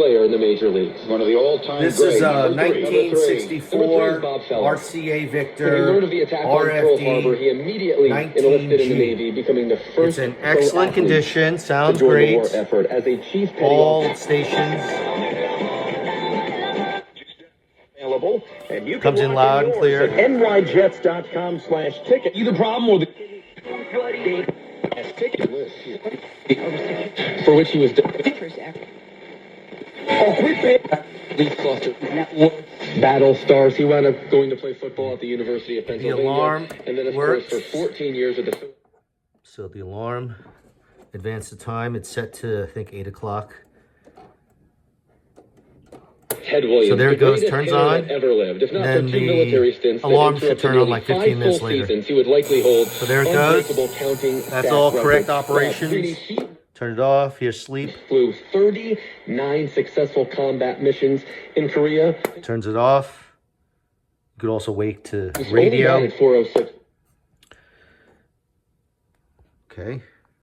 player in the major leagues. One of the all-time This is a 1964 RCA Victor RFD he immediately enlisted in the Navy, becoming the first. It's in excellent condition. Sounds great. Effort as a chief all stations. Available, and you comes in loud and clear. At nyjets.com/ticket. Either problem or the ticket list for which he was. Battle stars. He wound up going to play football at the University of Pennsylvania. The alarm and then, of works. course, for 14 years at the. So the alarm, advance the time. It's set to, I think, 8 o'clock. Ted Williams, so there it goes, turns on. Ever lived. If not then for two military stints, alarm should turn on like 15 minutes later. Seasons, he would likely hold. So there it goes. That's all correct operations. Turn it off. Here's sleep. Flew 39 successful combat missions in Korea. Turns it off. You could also wake to radio. At 406. Okay.